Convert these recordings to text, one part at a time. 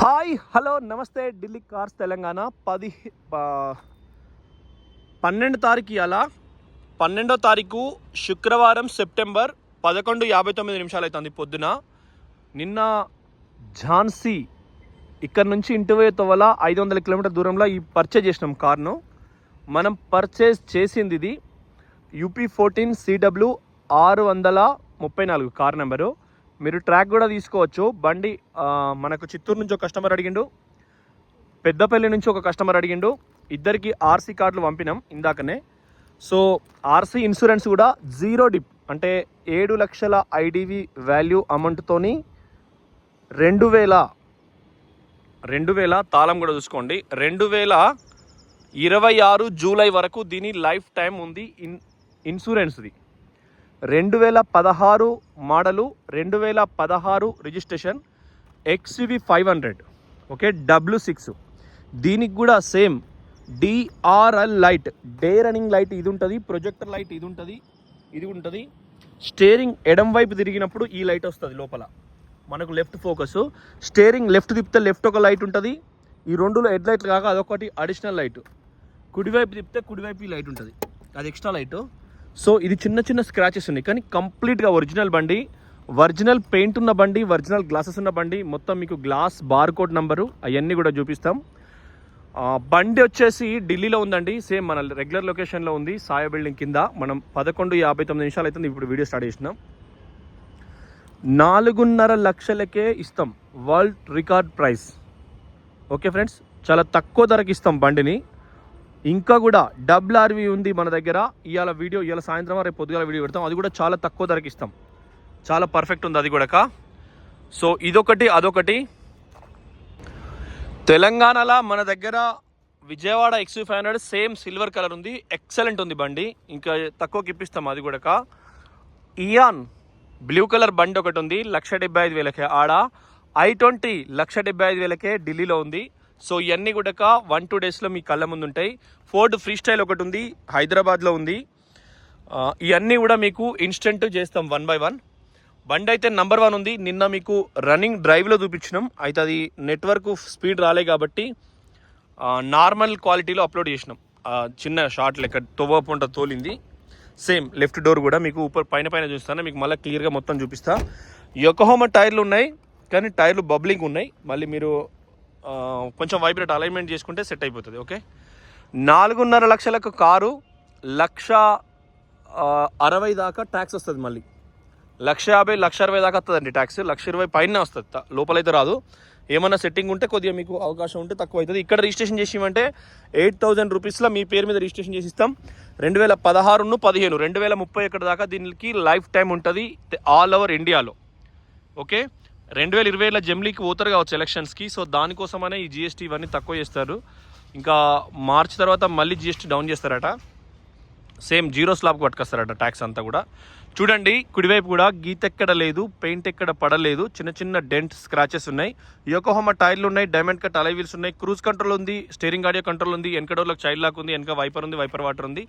Hi hello నమస్తే Delhi cars Telangana 12 తారీఖు అలా 12వ తారీఖు శుక్రవారం సెప్టెంబర్ 11:59 అవుతుంది పొద్దున. నిన్న ఝాన్సీ ఇక్కడ నుంచి ఇంటివేతవల 500 కిలోమీటర్ దూరంలో ఈ పర్చేజ్ చేసినాం కార్ను. మనం పర్చేజ్ చేసింది ఇది UP14 CW 634 కార్ నెంబరు. మీరు ట్రాక్ కూడా తీసుకోవచ్చు. బండి మనకు చిత్తూరు నుంచి ఒక కస్టమర్ అడిగిండు, పెద్దపల్లి నుంచి ఒక కస్టమర్ అడిగిండు. ఇద్దరికి RC కార్డులు పంపినాం ఇందాకనే. సో RC ఇన్సూరెన్స్ కూడా 0 డిప్ అంటే 7 లక్షల IDV వాల్యూ అమౌంట్తోని 2000 తాళం కూడా చూసుకోండి. 2026 జూలై వరకు దీని లైఫ్ టైం ఉంది ఇన్సూరెన్స్ది. 2016 model, 2016 registration, XUV 500 okay, W6. దీనికి కూడా same DRL light, day running light ఇది ఉంటుంది, ప్రొజెక్టర్ లైట్ ఇది ఉంటుంది, ఇది ఉంటుంది. స్టీరింగ్ ఎడం వైపు తిరిగినప్పుడు ఈ లైట్ వస్తుంది లోపల మనకు, లెఫ్ట్ ఫోకస్. స్టీరింగ్ లెఫ్ట్ తిప్పితే లెఫ్ట్ ఒక లైట్ ఉంటుంది. ఈ రెండులో హెడ్ లైట్లు కాక అదొకటి అడిషనల్ లైట్. కుడివైపు తిప్పితే కుడివైపు ఈ లైట్ ఉంటుంది, అది ఎక్స్ట్రా లైట్. సో ఇది చిన్న చిన్న స్క్రాచెస్ ఉన్నాయి కానీ కంప్లీట్గా ఒరిజినల్ బండి, ఒరిజినల్ పెయింట్ ఉన్న బండి, ఒరిజినల్ గ్లాసెస్ ఉన్న బండి. మొత్తం మీకు గ్లాస్ బార్కోడ్ నంబరు అవన్నీ కూడా చూపిస్తాం. బండి వచ్చేసి ఢిల్లీలో ఉందండి, సేమ్ మన రెగ్యులర్ లొకేషన్లో ఉంది, సాయ బిల్డింగ్ కింద. మనం 11:59 అవుతుంది ఇప్పుడు వీడియో స్టార్ట్ చేసినాం. 4.5 లక్షలకే ఇస్తాం, world record price. Okay friends, చాలా తక్కువ ధరకి ఇస్తాం బండిని. ఇంకా కూడా WRV ఉంది మన దగ్గర. ఇవాళ సాయంత్రం రేపు పొద్దుగాల వీడియో పెడతాం, అది కూడా చాలా తక్కువ ధరకి ఇస్తాం. చాలా పర్ఫెక్ట్ ఉంది అది కూడా. సో ఇదొకటి అదొకటి. తెలంగాణలో మన దగ్గర Vijayawada XUV 500 same silver colour ఉంది, ఎక్సలెంట్ ఉంది బండి, ఇంకా తక్కువకి ఇప్పిస్తాం అది కూడా. ఇయాన్ బ్లూ కలర్ బండి ఒకటి ఉంది, 1,75,000 ఆడ. I20 1,75,000 ఢిల్లీలో ఉంది. సో ఇవన్నీ కూడా 1-2 డేస్లో మీ కళ్ళ ముందు ఉంటాయి. ఫోర్డ్ ఫ్రీ స్టైల్ ఒకటి ఉంది, హైదరాబాద్లో ఉంది. ఇవన్నీ కూడా మీకు ఇన్స్టెంట్ చేస్తాం 1 by 1. బండి అయితే నెంబర్ 1 ఉంది. నిన్న మీకు రన్నింగ్ డ్రైవ్లో చూపించినాం, అయితే అది నెట్వర్క్ స్పీడ్ రాలే కాబట్టి నార్మల్ క్వాలిటీలో అప్లోడ్ చేసినాం. చిన్న షార్ట్ లెక్క తోవపుంట తోలింది. సేమ్ లెఫ్ట్ డోర్ కూడా మీకు పైన చూస్తాను, మీకు మళ్ళీ క్లియర్గా మొత్తం చూపిస్తా. యొకోహామా టైర్లు ఉన్నాయి కానీ టైర్లు బబ్లింగ్ ఉన్నాయి, మళ్ళీ మీరు కొంచెం వైబ్రేట్ అలైన్మెంట్ చేసుకుంటే సెట్ అయిపోతుంది. ఓకే, 4.5 లక్షలకు కారు, 1,60,000 దాకా ట్యాక్స్ వస్తుంది. మళ్ళీ 1,50,000 1,60,000 దాకా వస్తుందండి ట్యాక్స్. 1,20,000 పైన వస్తుంది, లోపలైతే రాదు. ఏమన్నా సెట్టింగ్ ఉంటే కొద్దిగా మీకు అవకాశం ఉంటే తక్కువ అవుతుంది. ఇక్కడ రిజిస్ట్రేషన్ చేసిమంటే 8,000 రూపీస్లో మీ పేరు మీద రిజిస్ట్రేషన్ చేసి ఇస్తాం. 2016 15 2030 దాకా దీనికి లైఫ్ టైం ఉంటుంది ఆల్ ఓవర్ ఇండియాలో. ఓకే, 2020లో జమ్లీకి పోతారు కావచ్చు ఎలక్షన్స్కి. సో దానికోసమనే ఈ GST ఇవన్నీ తక్కువ చేస్తారు. ఇంకా మార్చి తర్వాత మళ్ళీ GST డౌన్ చేస్తారట, సేమ్ 0 స్లాబ్కి పట్టుకొస్తారట ట్యాక్స్ అంతా కూడా. చూడండి కుడివైపు కూడా గీత ఎక్కడ లేదు, పెయింట్ ఎక్కడ పడలేదు, చిన్న చిన్న డెంట్ స్క్రాచెస్ ఉన్నాయి. యొకోహామా టైర్లు ఉన్నాయి, డైమండ్ కట్ అలై వీల్స్ ఉన్నాయి, క్రూజ్ కంట్రోల్ ఉంది, స్టీరింగ్ ఆడియో కంట్రోల్ ఉంది, వెనక డోర్లకు చైల్డ్ లాక్ ఉంది, వెనక వైపర్ ఉంది, వైపర్ వాటర్ ఉంది.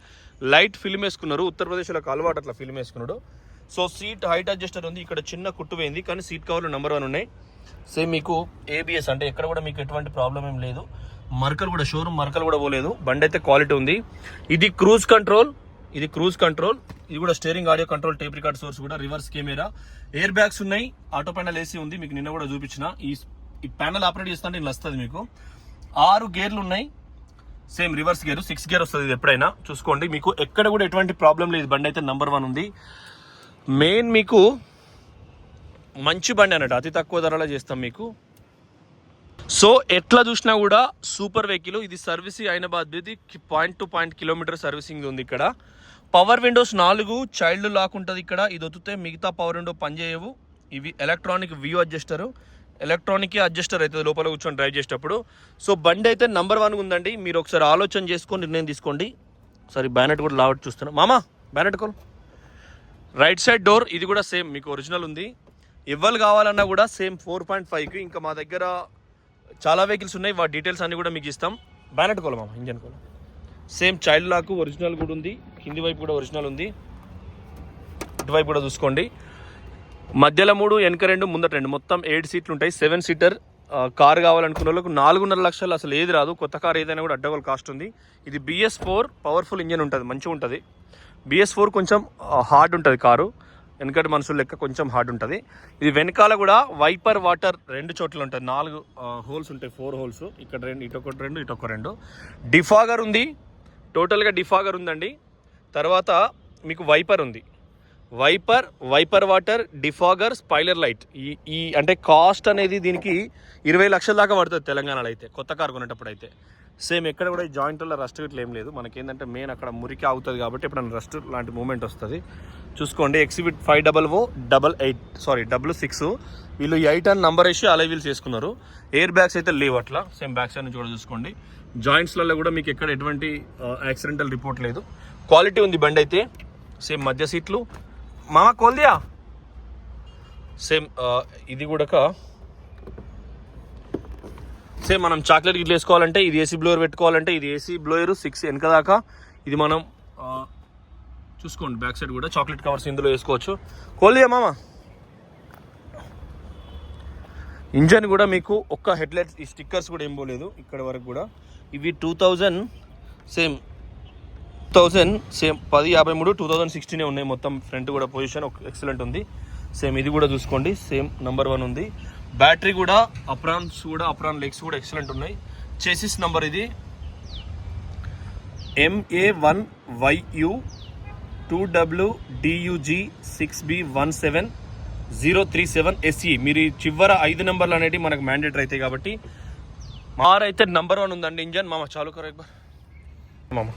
లైట్ ఫిల్మ్ వేసుకున్నారు, ఉత్తరప్రదేశ్లో అలవాటు అట్లా ఫిల్మ్ వేసుకున్నాడు. సో సీట్ హైట్ అడ్జస్టర్ ఉంది, ఇక్కడ చిన్న కుట్టు పోయింది కానీ సీట్ కవర్లు నెంబర్ 1 ఉన్నాయి. సేమ్ మీకు ABS అంటే ఎక్కడ కూడా మీకు ఎటువంటి ప్రాబ్లం ఏం లేదు. మరకలు కూడా షోరూమ్ మరకలు కూడా పోలేదు, బండి అయితే క్వాలిటీ ఉంది. ఇది క్రూజ్ కంట్రోల్, ఇది కూడా steering audio control, tape record source కూడా, రివర్స్ కెమెరా, ఎయిర్ బ్యాగ్స్ ఉన్నాయి, ఆటో ప్యానల్ AC ఉంది. మీకు నిన్న కూడా చూపించిన ఈ ప్యానల్ ఆపరేట్ చేస్తుంటే ఇలా వస్తుంది మీకు. 6 గేర్లు ఉన్నాయి, సేమ్ రివర్స్ గేర్, 6 గేర్ వస్తుంది ఇది ఎప్పుడైనా చూసుకోండి. మీకు ఎక్కడ కూడా ఎటువంటి ప్రాబ్లం లేదు, బండి అయితే నెంబర్ 1 ఉంది. మెయిన్ మీకు మంచి బండి అన్నట్టు, అతి తక్కువ ధరలో చేస్తాం మీకు. సో ఎట్లా చూసినా కూడా సూపర్ వెహికల్ ఇది. సర్వీసింగ్ అయినాబాద్, ఇది point to point kilometre servicing ఉంది ఇక్కడ. పవర్ విండోస్ 4, చైల్డ్ లాక్ ఉంటుంది ఇక్కడ. ఇది వదిలితే మిగతా పవర్ విండో పనిచేయవు. ఇవి electronic view adjuster, electronic adjuster అవుతుంది లోపల కూర్చొని డ్రైవ్ చేసేటప్పుడు. సో బండి అయితే నెంబర్ 1 ఉందండి. మీరు ఒకసారి ఆలోచన చేసుకొని నిర్ణయం తీసుకోండి. సరే బ్యానెట్ కూడా లావట్ చూస్తున్నాను మామా, bonnet coal right side door ఇది కూడా సేమ్ మీకు ఒరిజినల్ ఉంది. ఇవ్వాలి కావాలన్నా కూడా సేమ్ 4.5కి. ఇంకా మా దగ్గర చాలా వెహికల్స్ ఉన్నాయి, వాటి డీటెయిల్స్ అన్నీ కూడా మీకు ఇస్తాం. బ్యానెట్ కోల్ మామ, ఇంజన్ కోల్ సేమ్ చైల్డ్ లాక్ ఒరిజినల్ కూడా ఉంది, కింది వైపు కూడా ఒరిజినల్ ఉంది, ఇటువైపు కూడా చూసుకోండి. మధ్యలో 3, వెనక 2, ముందట 2, మొత్తం 7 సీట్లు ఉంటాయి. 7 సీటర్ కారు కావాలనుకున్న వాళ్ళకు 4.5 లక్షలు అసలు ఏది రాదు. కొత్త కారు ఏదైనా కూడా అడ్డగోలు కాస్ట్ ఉంది. ఇది BS4 పవర్ఫుల్ ఇంజన్ ఉంటుంది, మంచిగా ఉంటుంది. BS4 కొంచెం హార్డ్ ఉంటుంది కారు, వెనకటి మనుషుల లెక్క కొంచెం హార్డ్ ఉంటుంది. ఇది వెనకాల కూడా వైపర్ వాటర్ 2 చోట్ల ఉంటుంది. 4 హోల్స్ ఉంటాయి, 4 హోల్స్. ఇక్కడ 2, ఇటొక 2, ఇటొక 2. డిఫాగర్ ఉంది, టోటల్గా డిఫాగర్ ఉందండి. తర్వాత మీకు వైపర్ ఉంది, wiper water, defogger, spoiler light. ఈ అంటే కాస్ట్ అనేది దీనికి 20 లక్షల దాకా పడుతుంది తెలంగాణలో అయితే, కొత్త కారు కొనేటప్పుడు అయితే. సేమ్ ఎక్కడ కూడా ఈ జాయింట్లో రస్ట్ ఇట్లా ఏం లేదు. మనకేంటంటే మెయిన్ అక్కడ మురికి అవుతుంది కాబట్టి ఎప్పుడైనా రస్ట్ లాంటి మూమెంట్ వస్తుంది. చూసుకోండి, ఎక్సిబిట్ 500-66. వీళ్ళు 8 అని నంబర్ వేసి అలై వీల్స్ చేసుకున్నారు. ఎయిర్ బ్యాగ్స్ అయితే లేవు అట్లా. సేమ్ బ్యాక్ సైడ్ నుంచి కూడా చూసుకోండి. జాయింట్స్లలో కూడా మీకు ఎక్కడ ఎటువంటి యాక్సిడెంటల్ రిపోర్ట్ లేదు. క్వాలిటీ ఉంది బండి అయితే. సేమ్ మధ్య సీట్లు మామ కోల్దియా. సేమ్ ఇది కూడా సేమ్ మనం చాక్లెట్ గిట్ల వేసుకోవాలంటే ఇది ఏసీ బ్లోయర్ పెట్టుకోవాలంటే ఇది ఏసీ బ్లోయర్ 6 వెనక దాకా. ఇది మనం చూసుకోండి బ్యాక్ సైడ్ కూడా చాక్లెట్ కవర్స్ ఇందులో వేసుకోవచ్చు. కోల్దియా మామ. ఇంజన్ కూడా మీకు ఒక్క హెడ్లైట్స్ ఈ స్టిక్కర్స్ కూడా ఏం పోలేదు ఇక్కడ వరకు కూడా. ఇవి 2000 సేమ్ 1053 2016 ఉన్నాయి మొత్తం. ఫ్రంట్ కూడా పొజిషన్ ఎక్సలెంట్ ఉంది. సేమ్ ఇది కూడా చూసుకోండి, సేమ్ నంబర్ 1 ఉంది. బ్యాటరీ కూడా అప్రాన్ లెగ్స్ కూడా ఎక్సలెంట్ ఉన్నాయి. చేసిస్ నంబర్ ఇది MA1YU 2WDUG 6B17037 SE. మీరు చివర 5 నెంబర్లు అనేవి మనకు మ్యాండేటరీ అవుతాయి కాబట్టి. మారైతే నంబర్ 1 ఉందండి ఇంజన్. మామ చాలు కరో ఎక్ బార్. మామ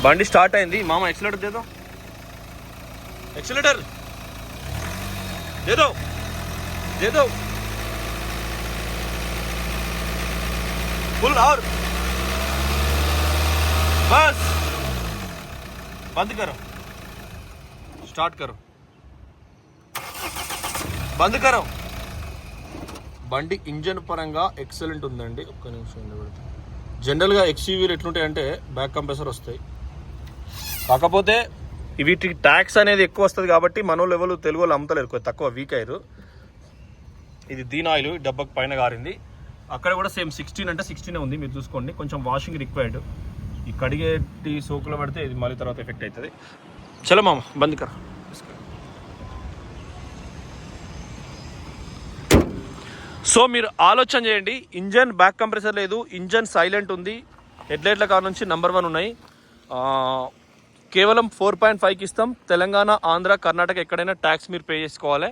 బండి స్టార్ట్ అయింది. మామ एक्सीलेटर दे दो, एक्सीलेटर दे दो फुल और बस बंद करो, स्टार्ट करो, बंद करो. బండి ఇంజన్ పరంగా ఎక్సలెంట్ ఉందండి. ఒక్క నిమిషం ఉండబెడతా. జనరల్గా XUVలు ఎట్లుంటాయంటే బ్యాక్ కంప్రెసర్ వస్తాయి, కాకపోతే వీటికి ట్యాక్స్ అనేది ఎక్కువ వస్తుంది కాబట్టి మనో లెవెల్ తెలుగు వాళ్ళు అమ్ముతలేరు, తక్కువ వీక్ అయ్యారు. ఇది దీని ఆయిల్ డబ్బాకి పైన గారింది. అక్కడ కూడా సేమ్ 16 అంటే 16 ఉంది. మీరు చూసుకోండి, కొంచెం వాషింగ్ రిక్వైర్డ్. ఈ కడిగేటి సోకులో పడితే ఇది మళ్ళీ తర్వాత ఎఫెక్ట్ అవుతుంది. చలో మామ బంద్ కర. సో మీరు ఆలోచన చేయండి, ఇంజన్ బ్యాక్ కంప్రెసర్ లేదు, ఇంజన్ సైలెంట్ ఉంది, హెడ్లైట్ల కార్ నుంచి నంబర్ 1 ఉన్నాయి. కేవలం 4.5కి ఇస్తాం. తెలంగాణ, ఆంధ్ర, కర్ణాటక ఎక్కడైనా ట్యాక్స్ మీరు పే చేసుకోవాలి.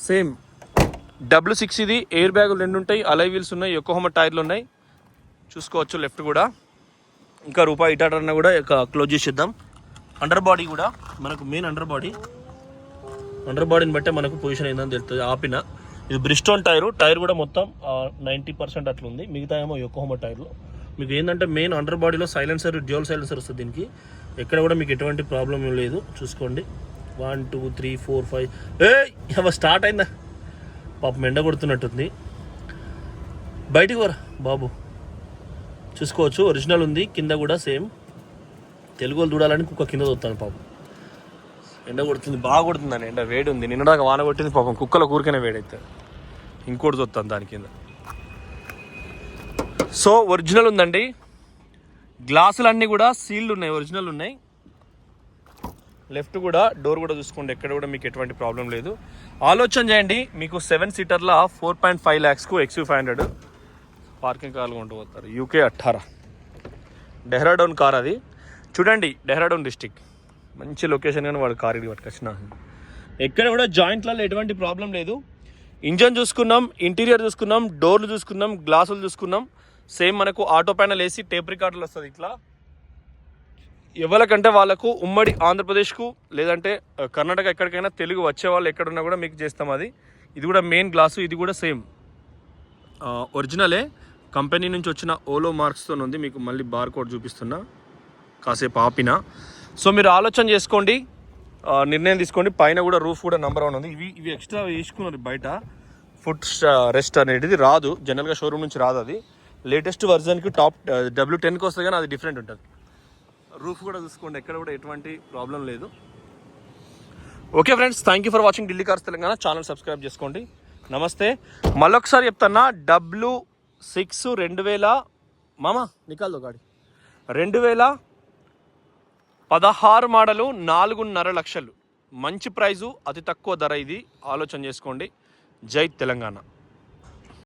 సేమ్ W6 ఇది. ఎయిర్ బ్యాగులు 2 ఉంటాయి, అలై వీల్స్ ఉన్నాయి, యొకోహోమా టైర్లు ఉన్నాయి. చూసుకోవచ్చు లెఫ్ట్ కూడా. ఇంకా రూపాయి ఇటాటర్న కూడా క్లోజ్ చేసేద్దాం. అండర్ బాడీ కూడా మనకు మెయిన్ అండర్ బాడీని బట్టే మనకు పొజిషన్ ఏందని తెలుస్తుంది. ఆపిన ఇది బ్రిస్టోన్ టైర్ కూడా మొత్తం 90% అట్లా ఉంది. మిగతా ఏమో యొకోహోమా టైర్లు. మీకు ఏంటంటే మెయిన్ అండర్ బాడీలో సైలెన్సర్, డ్యూయల్ సైలెన్సర్ వస్తుంది దీనికి. ఎక్కడ కూడా మీకు ఎటువంటి ప్రాబ్లం లేదు. చూసుకోండి 1 2 3 4 5. స్టార్ట్ అయిందా పాపం, ఎండ కొడుతున్నట్టుంది. బయటికి వరా బాబు. చూసుకోవచ్చు ఒరిజినల్ ఉంది. కింద కూడా సేమ్. తెలుగు వాళ్ళు చూడాలని కుక్క కింద చూస్తాను పాపం. ఎండ కొడుతుంది, బాగా కొడుతుందని. ఎండ వేడి ఉంది. నిన్నదాకా వాన కొట్టింది పాపం. కుక్కల కూరికనే వేడైతే ఇంకోటి చూస్తాను దాని కింద. సో ఒరిజినల్ ఉందండి. గ్లాసులన్నీ కూడా సీల్డ్ ఉన్నాయి, ఒరిజినల్ ఉన్నాయి. లెఫ్ట్ కూడా డోర్ కూడా చూసుకోండి, ఎక్కడ కూడా మీకు ఎటువంటి ప్రాబ్లం లేదు. ఆలోచన చేయండి, మీకు 7 సీటర్ల 4.5 lakhsకు XU500 పార్కింగ్ కార్లు కొంటూ పోతారు. UK 18 డెహ్రాడూన్ కార్ అది. చూడండి డెహ్రాడూన్ డిస్టిక్, మంచి లొకేషన్. కానీ వాడు కార్ ఇది పట్టుకొచ్చిన. ఎక్కడ కూడా జాయింట్లలో ఎటువంటి ప్రాబ్లం లేదు. ఇంజన్ చూసుకున్నాం, ఇంటీరియర్ చూసుకున్నాం, డోర్లు చూసుకున్నాం, గ్లాసులు చూసుకున్నాం. సేమ్ మనకు ఆటో ప్యానల్ వేసి టేప్ రికార్డులు వస్తుంది ఇట్లా. ఎవరికంటే వాళ్ళకు ఉమ్మడి ఆంధ్రప్రదేశ్కు లేదంటే కర్ణాటక ఎక్కడికైనా తెలుగు వచ్చే వాళ్ళు ఎక్కడున్నా కూడా మీకు చేస్తాం అది. ఇది కూడా మెయిన్ గ్లాసు. ఇది కూడా సేమ్ ఒరిజినలే, కంపెనీ నుంచి వచ్చిన ఓలో మార్క్స్తో ఉంది. మీకు మళ్ళీ బార్ కోడ్ చూపిస్తున్నా, కాసేపు ఆపిన. సో మీరు ఆలోచన చేసుకోండి, నిర్ణయం తీసుకోండి. పైన కూడా రూఫ్ కూడా నెంబర్ 1 ఉంది. ఇవి ఎక్స్ట్రా వేసుకున్నారు బయట. ఫుట్ రెస్ట్ అనేది రాదు, జనరల్గా షోరూమ్ నుంచి రాదు. అది లేటెస్ట్ వర్జన్కి టాప్ W10కి వస్తుంది, కానీ అది డిఫరెంట్ ఉంటుంది. రూఫ్ కూడా చూసుకోండి, ఎక్కడ కూడా ఎటువంటి ప్రాబ్లం లేదు. Okay friends, thank you for watching Delhi cars Telangana. Channel subscribe చేసుకోండి. నమస్తే, మళ్ళొకసారి చెప్తున్నా, W6 2000 మామా నికాల్దో గాడి 2016 మోడలు 4.5 లక్షలు. మంచి ప్రైజు, అతి తక్కువ ధర. ఇది ఆలోచన చేసుకోండి. జై తెలంగాణ.